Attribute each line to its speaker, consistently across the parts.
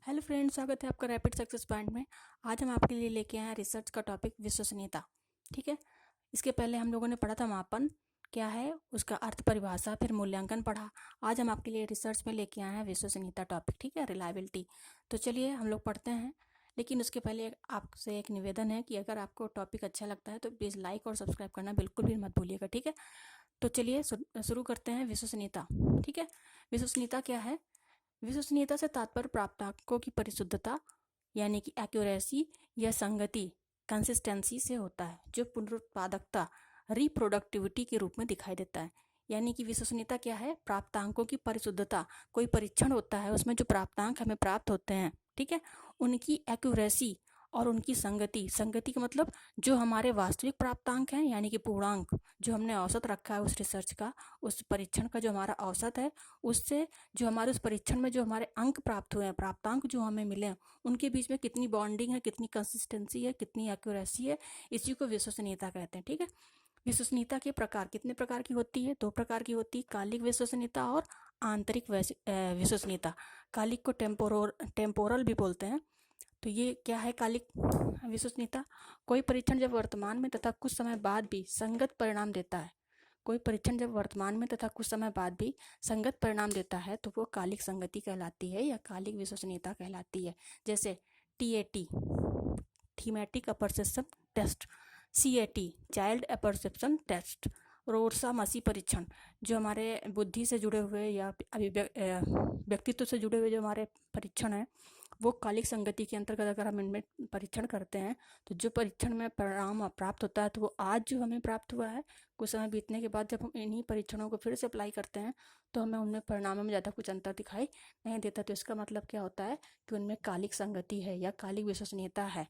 Speaker 1: Hello friends, स्वागत है आपका रैपिड सक्सेस पॉइंट में। आज हम आपके लिए लेके आए हैं रिसर्च का टॉपिक विश्वसनीयता। ठीक है, इसके पहले हम लोगों ने पढ़ा था मापन क्या है, उसका अर्थ, परिभाषा, फिर मूल्यांकन पढ़ा। आज हम आपके लिए रिसर्च में लेके आए हैं विश्वसनीयता टॉपिक। ठीक है, रिलायबिलिटी। तो चलिए हम लोग पढ़ते हैं, लेकिन उसके पहले आपसे एक निवेदन है कि अगर आपको टॉपिक अच्छा लगता है तो प्लीज़ लाइक और सब्सक्राइब करना बिल्कुल भी मत भूलिएगा। ठीक है, तो चलिए शुरू करते हैं। विश्वसनीयता। ठीक है, विश्वसनीयता क्या है? विश्वसनीयता से तात्पर्य प्राप्तांकों की परिशुद्धता यानी कि एक्यूरेसी या संगति, कंसिस्टेंसी से होता है, जो पुनरुत्पादकता, रिप्रोडक्टिविटी के रूप में दिखाई देता है। यानी कि विश्वसनीयता क्या है? प्राप्तांकों की परिशुद्धता। कोई परीक्षण होता है, उसमें जो प्राप्तांक हमें प्राप्त होते हैं, ठीक है, उनकी एक्यूरेसी और उनकी संगति। संगति का मतलब जो हमारे वास्तविक प्राप्तांक हैं, यानी कि पूर्णांक, जो हमने औसत रखा है उस रिसर्च का, उस परीक्षण का जो हमारा औसत है, उससे जो हमारे उस परीक्षण में जो हमारे अंक प्राप्त हुए हैं, प्राप्तांक जो हमें मिले हैं, उनके बीच में कितनी बॉन्डिंग है, कितनी कंसिस्टेंसी है, कितनी एक्यूरेसी है, इसी को विश्वसनीयता कहते हैं। ठीक है, विश्वसनीयता के प्रकार कितने प्रकार की होती है? 2 प्रकार की होती है, कालिक विश्वसनीयता और आंतरिक विश्वसनीयता। कालिक को टेम्पोरल भी बोलते हैं। तो ये क्या है कालिक विश्वसनीयता? कोई परीक्षण जब वर्तमान में तथा कुछ समय बाद भी संगत परिणाम देता है, कोई परीक्षण जब वर्तमान में तथा कुछ समय बाद भी संगत परिणाम देता है तो वो कालिक संगति कहलाती है या कालिक विश्वसनीयता कहलाती है। जैसे TAT, thematic apperception test, CAT, child apperception test, Rorschach मसी परीक्षण, जो हमारे बुद्धि से जुड़े हुए या व्यक्तित्व से जुड़े हुए जो हमारे परीक्षण हैं, वो कालिक संगति के अंतर्गत अगर हम इनमें परीक्षण करते हैं तो जो परीक्षण में परिणाम प्राप्त होता है, तो वो आज जो हमें प्राप्त हुआ है, कुछ समय बीतने के बाद जब हम इन्हीं परीक्षणों को फिर से अप्लाई करते हैं तो हमें उनमें परिणामों में ज़्यादा कुछ अंतर दिखाई नहीं देता। तो इसका मतलब क्या होता है कि उनमें कालिक संगति है या कालिक विश्वसनीयता है।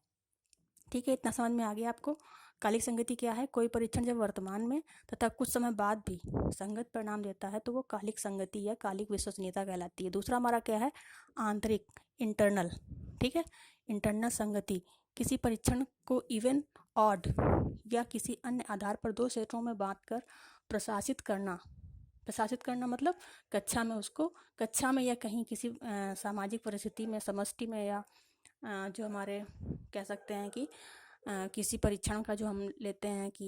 Speaker 1: ठीक है, इतना समझ में आ गया आपको? कालिक संगति क्या है? कोई परीक्षण जब वर्तमान में तथा कुछ समय बाद भी संगत परिणाम देता है तो वो कालिक संगति या कालिक विश्वसनीयता कहलाती है। दूसरा हमारा क्या है? आंतरिक, इंटरनल। ठीक है, इंटरनल संगति, किसी परीक्षण को इवन, ऑड या किसी अन्य आधार पर 2 सेटों में बांटकर प्रशासित करना। प्रशासित करना मतलब कक्षा में या कहीं किसी सामाजिक परिस्थिति में, समष्टि में, या जो हमारे कह सकते हैं कि किसी परीक्षण का जो हम लेते हैं कि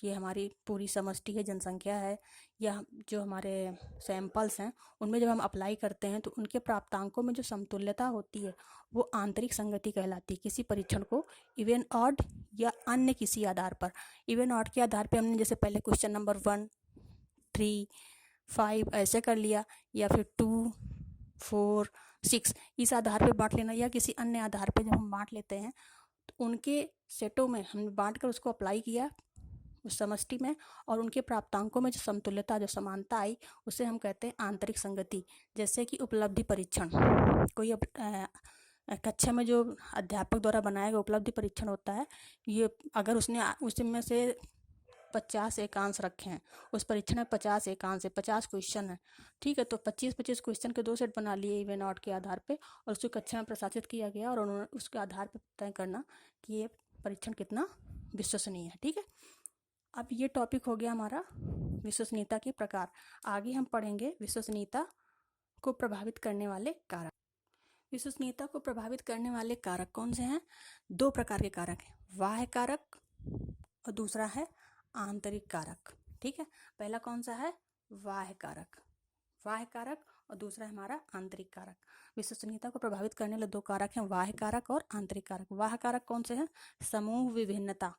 Speaker 1: ये हमारी पूरी समष्टि है, जनसंख्या है, या जो हमारे सैंपल्स हैं, उनमें जब हम अप्लाई करते हैं तो उनके प्राप्तांकों में जो समतुल्यता होती है वो आंतरिक संगति कहलाती है। किसी परीक्षण को इवन, ऑड या अन्य किसी आधार पर, इवन ऑड के आधार पर हमने जैसे पहले क्वेश्चन नंबर 1, 3, 5 ऐसे कर लिया, या फिर 2, 4, 6 इस आधार पे बांट लेना, या किसी अन्य आधार पे जब हम बांट लेते हैं तो उनके सेटों में हमने बांट कर उसको अप्लाई किया उस समष्टि में, और उनके प्राप्तांकों में जो समतुल्यता, जो समानता आई, उसे हम कहते हैं आंतरिक संगति। जैसे कि उपलब्धि परीक्षण, कोई कक्षा में जो अध्यापक द्वारा बनाया गया उपलब्धि परीक्षण होता है, ये अगर उसने उसमें से 50 एकांश रखे हैं, उस परीक्षण में 50 एकांश है, 50 क्वेश्चन है, ठीक है, तो 25-25 क्वेश्चन के 2 सेट बना लिए इवन ऑड के आधार पे, और उसको कक्षा में प्रशासित किया गया, और उन्होंने उसके आधार पर तय करना कि ये परीक्षण कितना विश्वसनीय है। ठीक है, अब ये टॉपिक हो गया हमारा विश्वसनीयता के प्रकार। आगे हम पढ़ेंगे विश्वसनीयता को प्रभावित करने वाले कारक। विश्वसनीयता को प्रभावित करने वाले कारक कौन से हैं? 2 प्रकार के कारक हैं, बाह्य कारक और दूसरा है आंतरिक कारक। ठीक है, पहला कौन सा है? बाह्य कारक। बाह्य कारक और दूसरा है हमारा आंतरिक कारक। विश्वसनीयता को प्रभावित करने वाले 2 कारक हैं, बाह्य कारक और आंतरिक कारक। बाह्य कारक कौन से हैं? समूह विभिन्नता,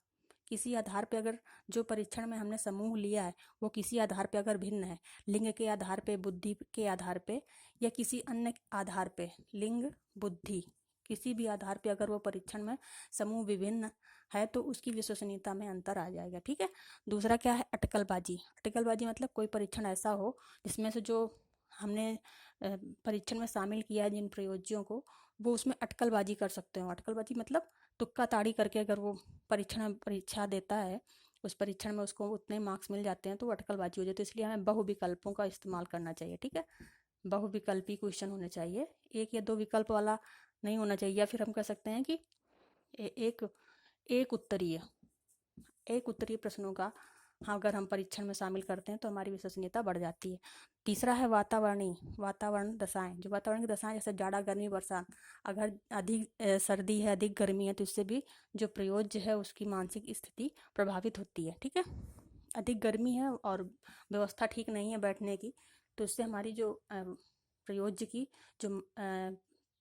Speaker 1: किसी आधार पे अगर जो परीक्षण में हमने समूह लिया है वो किसी आधार पे अगर भिन्न है, लिंग के आधार पे, बुद्धि के आधार पे, या किसी अन्य आधार पे, लिंग, बुद्धि, किसी भी आधार पे अगर वो परीक्षण में समूह विभिन्न है तो उसकी विश्वसनीयता में अंतर आ जाएगा। ठीक है, दूसरा क्या है? अटकलबाजी। अटकलबाजी मतलब कोई परीक्षण ऐसा हो जिसमें से जो हमने परीक्षण में शामिल किया है जिन प्रयोज्यों को, वो उसमें अटकलबाजी कर सकते हो। अटकलबाजी मतलब तुक्का ताड़ी करके अगर वो परीक्षा देता है, उस परीक्षण में उसको उतने मार्क्स मिल जाते हैं तो वो अटकलबाजी हो जाती है। तो इसलिए हमें बहुविकल्पों का इस्तेमाल करना चाहिए। ठीक है, बहुविकल्पी क्वेश्चन होने चाहिए, 1 या 2 विकल्प वाला नहीं होना चाहिए। या फिर हम कह सकते हैं कि एक उत्तरीय प्रश्नों का हाँ, अगर हम परीक्षण में शामिल करते हैं तो हमारी विश्वसनीयता बढ़ जाती है। तीसरा है वातावरण दशाएं। जो वातावरण की दशाएं जैसे जाड़ा, गर्मी, बरसात, अगर अधिक सर्दी है, अधिक गर्मी है, तो इससे भी जो प्रयोज्य है उसकी मानसिक स्थिति प्रभावित होती है। ठीक है, अधिक गर्मी है और व्यवस्था ठीक नहीं है बैठने की, तो इससे हमारी जो प्रयोज्य की जो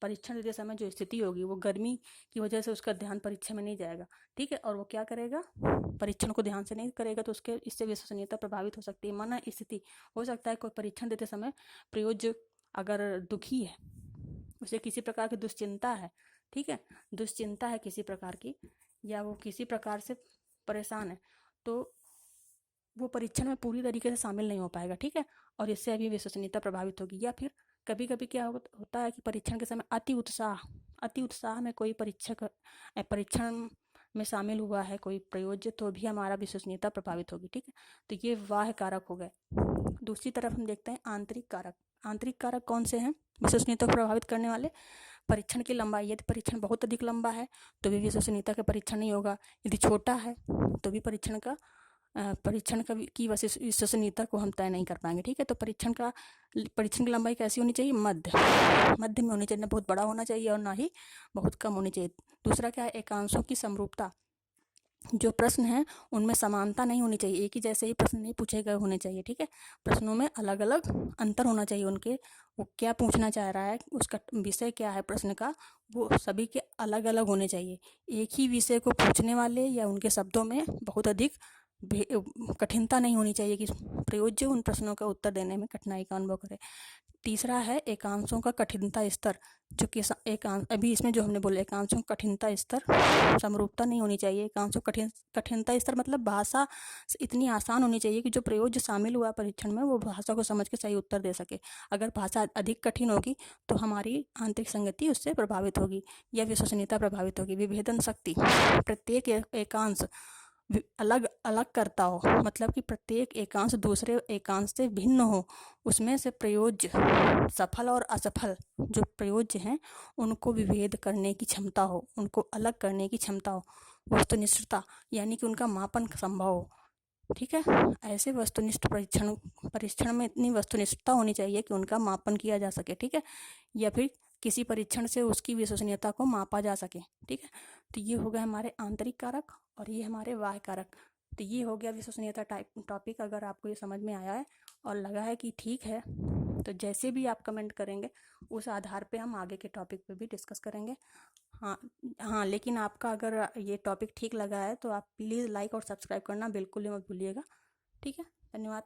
Speaker 1: परीक्षण देते समय जो स्थिति होगी वो गर्मी की वजह से उसका ध्यान परीक्षा में नहीं जाएगा। ठीक है, और वो क्या करेगा, परीक्षण को ध्यान से नहीं करेगा, तो उसके इससे विश्वसनीयता प्रभावित हो सकती है। माना स्थिति हो सकता है कोई परीक्षण देते समय प्रयोज्य अगर दुखी है, उसे किसी प्रकार की दुश्चिंता है, ठीक है, दुश्चिंता है किसी प्रकार की, या वो किसी प्रकार से परेशान है, तो वो परीक्षण में पूरी तरीके से शामिल नहीं हो पाएगा। ठीक है, और इससे अभी विश्वसनीयता प्रभावित होगी। या फिर कभी कभी क्या होता है कि परीक्षण के समय अति उत्साह में कोई परीक्षण में शामिल हुआ है कोई प्रयोज्य, तो भी हमारा विश्वसनीयता प्रभावित होगी। ठीक है, तो ये बाह्य कारक हो गए। दूसरी तरफ हम देखते हैं आंतरिक कारक कौन से हैं विश्वसनीयता को प्रभावित करने वाले। परीक्षण की लंबाई, यदि परीक्षण बहुत अधिक लंबा है तो भी विश्वसनीयता का परीक्षण नहीं होगा। यदि छोटा है तो भी परीक्षण की विश्वसनीयता को हम तय नहीं कर पाएंगे। ठीक है, तो परीक्षण की लंबाई कैसी होनी चाहिए, मध्य में होनी चाहिए, ना बहुत बड़ा होना चाहिए और ना ही बहुत कम होनी चाहिए। दूसरा क्या है, एकांशों की समरूपता। जो प्रश्न है उनमें समानता नहीं होनी चाहिए, एक ही जैसे ही प्रश्न नहीं पूछे गए होने चाहिए। ठीक है, प्रश्नों में अलग अलग अंतर होना चाहिए उनके, वो क्या पूछना चाह रहा है, उसका विषय क्या है प्रश्न का, वो सभी के अलग अलग होने चाहिए। एक ही विषय को पूछने वाले या उनके शब्दों में बहुत अधिक कठिनता नहीं होनी चाहिए कि प्रयोज्य उन प्रश्नों का उत्तर देने में कठिनाई का अनुभव करे। तीसरा है एकांशों का कठिनता स्तर। जो कि अभी इसमें जो हमने बोला, एकांशों का कठिनता स्तर, समरूपता नहीं होनी चाहिए। एकांशों कठिनता स्तर मतलब भाषा इतनी आसान होनी चाहिए कि जो प्रयोज्य शामिल हुआ परीक्षण में वो भाषा को समझ के सही उत्तर दे सके। अगर भाषा अधिक कठिन होगी तो हमारी आंतरिक संगति उससे प्रभावित होगी या विश्वसनीयता प्रभावित होगी। विभेदन शक्ति, प्रत्येक एकांश अलग अलग करता हो, मतलब कि प्रत्येक एकांश दूसरे एकांश से भिन्न हो, उसमें से प्रयोज्य सफल और असफल जो प्रयोज्य हैं उनको विभेद करने की क्षमता हो, उनको अलग करने की क्षमता हो। वस्तुनिष्ठता यानी कि उनका मापन संभव हो। ठीक है, ऐसे वस्तुनिष्ठ परीक्षण में इतनी वस्तुनिष्ठता होनी चाहिए कि उनका मापन किया जा सके। ठीक है, या फिर किसी परीक्षण से उसकी विश्वसनीयता को मापा जा सके। ठीक है, तो ये हो गए हमारे आंतरिक कारक और ये हमारे बाह्य कारक। तो ये हो गया विश्वसनीयता टॉपिक। अगर आपको ये समझ में आया है और लगा है कि ठीक है, तो जैसे भी आप कमेंट करेंगे उस आधार पे हम आगे के टॉपिक पे भी डिस्कस करेंगे। हाँ, लेकिन आपका अगर ये टॉपिक ठीक लगा है तो आप प्लीज़ लाइक और सब्सक्राइब करना बिल्कुल ही मत भूलिएगा। ठीक है, धन्यवाद।